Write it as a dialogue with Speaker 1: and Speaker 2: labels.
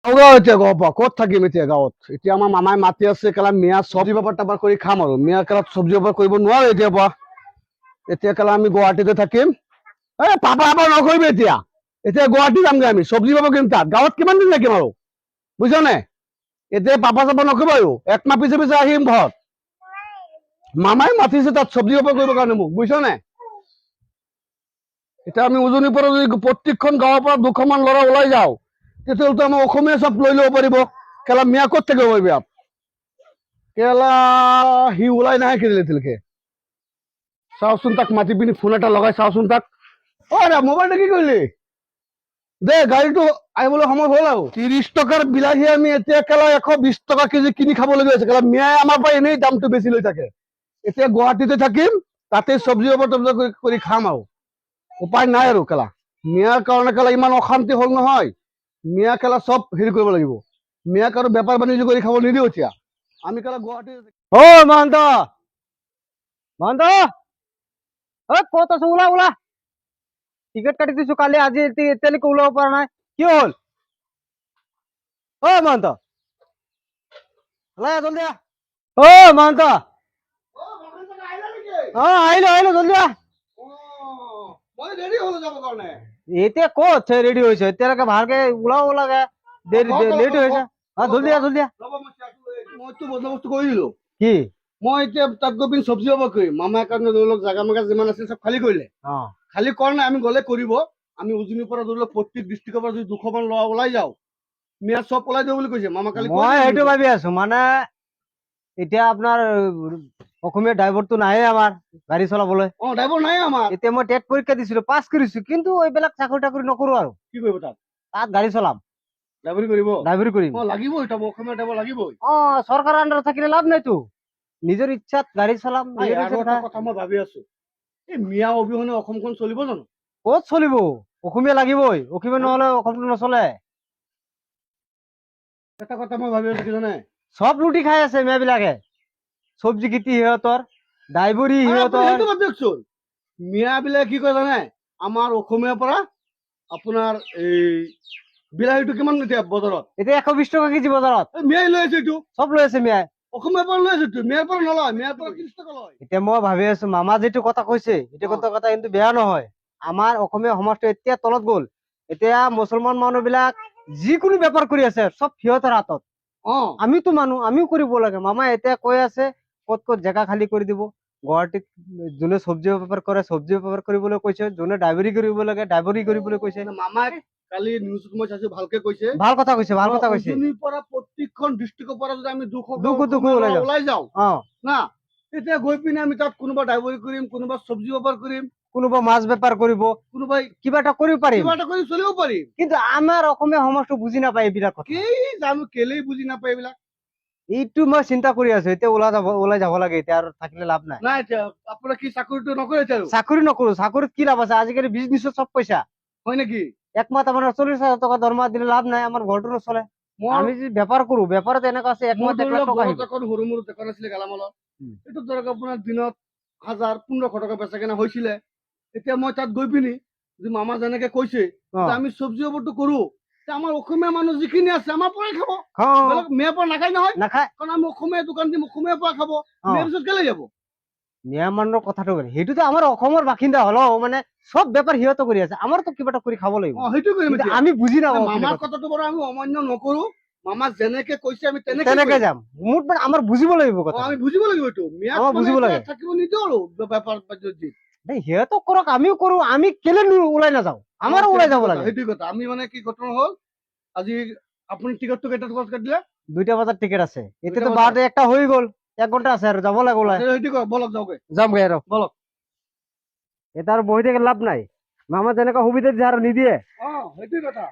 Speaker 1: এতিয়া গাঁৱৰ পৰা ক'ত থাকিম এতিয়া গাঁৱত এতিয়া আমাৰ মামাই মাতি আছে কেলা মিয়া চব্জি বেপাৰ টাপাৰ কৰি খাম আৰু মিয়া কেলা চব্জি বেপাৰ কৰিব নোৱাৰো এতিয়া পৰা এতিয়া কেলা আমি গুৱাহাটীতে থাকিম পাপা নকৰিবি এতিয়া এতিয়া গুৱাহাটী যামগে আমি চব্জি বেপাৰ কৰিম তাত গাঁৱত কিমান দিন থাকিম আৰু বুজিছ নে এতিয়া পাপা চাপা নকৰিব আৰু একমাহ পিছে পিছে আহিম ঘৰত মামাই মাতিছে তাত চব্জি বেপাৰ কৰিবৰ কাৰণে মোক বুজিছ নে এতিয়া আমি উজনিৰ পৰা যদি প্ৰত্যেকখন গাঁৱৰ পৰা দুশমান ল'ৰা ওলাই যাওঁ তেতিয়াহ'লেতো আমাৰ অসমীয়া চব লৈ ল'ব পাৰিব কেলা মিয়া ক'ত থাকিব পাৰিবি আপ কেলা সি ওলাই নাহে কেলেকে চাওচোন তাক মাতি পিনি ফোন এটা লগাই চাওচোন তাক মোবাইলটো কি কৰিলি দে গাড়ীটো আহিবলৈ সময় হ'ল আৰু 30 টকাৰ বিলাহী আমি এতিয়া কেলা 120 টকা কেজি কিনি খাবলগীয়া হৈছে কেলা মিয়াই আমাৰ পৰা এনেই দামটো বেছি লৈ থাকে এতিয়া গুৱাহাটীতে থাকিম তাতে চব্জি বেপাৰ কৰি খাম আৰু উপায় নাই আৰু কেলা মিয়াৰ কাৰণে কেলা ইমান অশান্তি হ'ল নহয় মিয়া কেলা চব হেৰি কৰিব লাগিব মিয়াক আৰু বেপাৰ বাণিজ্য কৰি খাব নিদিও এতিয়া আমি কেলা গুৱাহাটী
Speaker 2: মহন্ত মহন্ত ক'ত আছো ওলা ওলা টিকেট কাটি দিছো কালি আজি এতিয়ালৈকে ওলাব পৰা নাই কি হ'ল মহন্ত ওলাই জলদি মহন্ত আহিলো জলদি এতিয়া ক'ত ৰেডি হৈছে এতিয়ালৈকে ভালকে ওলাব লাগে লেট হৈছে জলদি
Speaker 1: মইতো বন্দবস্ত কৰি দিলো
Speaker 2: কি
Speaker 1: মই এতিয়া তাত গৈ পিনি চব্জি বেপাৰ কৰিম মামাৰ কাৰণে ধৰি লওক জাগা মাগা যিমান আছিল চব খালী কৰিলে খালী কৰা নাই আমি গ'লে কৰিব আমি উজনিৰ পৰা ধৰি লওক প্ৰত্যেক ডিষ্ট্ৰিক্টৰ পৰা যদি 200 মান ল'ৰা ওলাই যাওঁ মিয়া চব ওলাই দিব বুলি কৈছে মামা কালি
Speaker 2: মই সেইটো ভাবি আছো মানে এতিয়া আপোনাৰ অসমীয়া ড্ৰাইভাৰটো নাহে আমাৰ গাড়ী চলাবলৈ
Speaker 1: ড্ৰাইভাৰ নাই আমাৰ
Speaker 2: এতিয়া মই টেট পৰীক্ষা দিছিলো পাছ কৰিছো কিন্তু এইবিলাক চাকৰি টাকৰি নকৰো আৰু
Speaker 1: কি কৰিব তাত
Speaker 2: গাড়ী চলাম ড্ৰাইভাৰী কৰিম
Speaker 1: লাগিবই অসমীয়া ড্ৰাইভাৰ লাগিবই
Speaker 2: চৰকাৰৰ আণ্ডাৰত থাকিলে লাভ নাইতো নিজৰ ইচ্ছাত গাড়ী চলাম
Speaker 1: কথা মই ভাবি আছো এই মিয়া অবিহনে অসমখন চলিব জানো
Speaker 2: ক'ত চলিব অসমীয়া লাগিবই অসমীয়া নহলে অসমটো নচলে
Speaker 1: এটা কথা মই ভাবি আছো কি জানে
Speaker 2: সব লুটি খাই আছে মিয়া বিলাকে চব্জি খেতি সিহঁতৰ ড্ৰাইভাৰী সিহঁতৰ
Speaker 1: মিয়া বিলাকে কি কয় জানে আমাৰ অসমীয়াৰ পৰা আপোনাৰ এই বিলাহীটো কিমান এতিয়া বজাৰত
Speaker 2: এতিয়া 120 টকা কেজি বজাৰত
Speaker 1: মিয়াই লৈ আছে এইটো
Speaker 2: চব লৈ আছে মিয়াই
Speaker 1: অসমীয়াৰ পৰা লৈ আছে মিয়াৰ পৰা নলয় মিয়াৰ পৰা 30 টকা লয়
Speaker 2: এতিয়া মই ভাবি আছো মামা যিটো কথা কৈছে সেইটো কথা কিন্তু বেয়া নহয় আমাৰ অসমীয়া সমাজটো এতিয়া তলত গ'ল এতিয়া মুছলমান মানুহ বিলাক যিকোনো বেপাৰ কৰি আছে চব সিহঁতৰ হাতত আমিতো মানুহ আমিও কৰিব লাগে মামা এতিয়া কৈ আছে ক'ত ক'ত জেগা খালী কৰি দিব গুৱাহাটীত যোনে চব্জি বেপাৰ কৰে চব্জি বেপাৰ কৰিবলৈ কৈছে যোনে ড্ৰাইভাৰী কৰিব লাগে ড্ৰাইভাৰী কৰিবলৈ কৈছে
Speaker 1: মামাই কালি নিউজ মই চাইছো ভালকে কৈছে
Speaker 2: ভাল কথা কৈছে
Speaker 1: উজনিৰ পৰা প্ৰত্যেকখন ডিষ্ট্ৰিক্টৰ পৰা যদি আমি 200 ওলাই যাওঁ না তেতিয়া গৈ পিনে আমি তাত কোনোবা ড্ৰাইভাৰী কৰিম কোনোবা চব্জি বেপাৰ কৰিম
Speaker 2: কোনোবা মাছ বেপাৰ কৰিব
Speaker 1: কোনোবাই
Speaker 2: কিবা এটা কৰিব পাৰিম
Speaker 1: কিবা এটা কৰি চলিব পাৰিম
Speaker 2: কিন্তু আমাৰ অসমীয়া সমাজটো বুজি নাপায় এইবিলাক
Speaker 1: কি জানো কেলেই বুজি নাপায় এইবিলাক
Speaker 2: এইটো মই চিন্তা কৰি আছো এতিয়া ওলাই যাব লাগে এতিয়া আৰু থাকিলে লাভ নাই
Speaker 1: এতিয়া আপোনাৰ কি চাকৰিটো নকৰে
Speaker 2: চাকৰি নকৰো চাকৰিত কি লাভ আছে আজিকালি বিজনেছত চব পইচা
Speaker 1: হয় নেকি
Speaker 2: একমাহ আপোনাৰ 40,000 টকা দৰমহা দিলে লাভ নাই আমাৰ ঘৰটো নচলে আমি যদি বেপাৰ কৰো বেপাৰত এনেকুৱা আছে একমাহ 1 লাখ টকা আহিব
Speaker 1: সৰু মৰু দোকান আছিলে গেলামালৰ এইটো ধৰক আপোনাৰ দিনত 1000-1500 টকা বেচা কেনা হৈছিলে এতিয়া মই তাত গৈ পিনি যে মামা যেনেকে কৈছে আমি চব্জি বেপাৰটো কৰো আমাৰ অসমীয়া মানুহ যিখিনি আছে আমাৰ পৰাই খাব মেয়াৰ পৰা নাখায় নহয়
Speaker 2: নাখায়
Speaker 1: কাৰণ আমি অসমীয়া দোকান দিম অসমীয়াৰ পৰা খাব মেয়াৰ পিছত কেলে যাব
Speaker 2: মিয়া মানুহৰ কথাটো সেইটোতো আমাৰ অসমৰ বাসিন্দা হলেও মানে চব বেপাৰ সিহঁতে কৰি আছে আমাৰতো কিবা এটা কৰি খাব লাগিব
Speaker 1: সেইটো কৰিম
Speaker 2: আমি বুজি নাপাওঁ
Speaker 1: মামাৰ কথাটো বাৰু আমি অমান্য নকৰো মামা যেনেকে কৈছে আমি
Speaker 2: তেনেকে যাম মোৰ আমাৰ বুজিব লাগিব কথা
Speaker 1: আমি বুজিব লাগিব এইটো মিয়া
Speaker 2: বুজিব লাগে
Speaker 1: থাকিব নিদিও আৰু বেপাৰ বাণিজ্য
Speaker 2: সিহঁতক কৰক আমিও কৰো আমি কেলে ওলাই নাযাওঁ আমাৰো ওলাই যাব লাগে
Speaker 1: সেইটো কথা আমি মানে কি ঘটনা হ'ল আজি আপুনি টিকটটো কেইটা বজাত কাটিলে
Speaker 2: 2টা বজাত টিকেট আছে এতিয়াতো 12টা 1টা হৈ গ'ল 1 ঘন্টা আছে আৰু যাব লাগে ওলাই
Speaker 1: বলক যাওগে
Speaker 2: যামগে আৰু
Speaker 1: বলক
Speaker 2: এটা আৰু বহি থাকে লাভ নাই মামা যেনেকুৱা সুবিধা দিছে আৰু নিদিয়ে
Speaker 1: সেইটোৱে কথা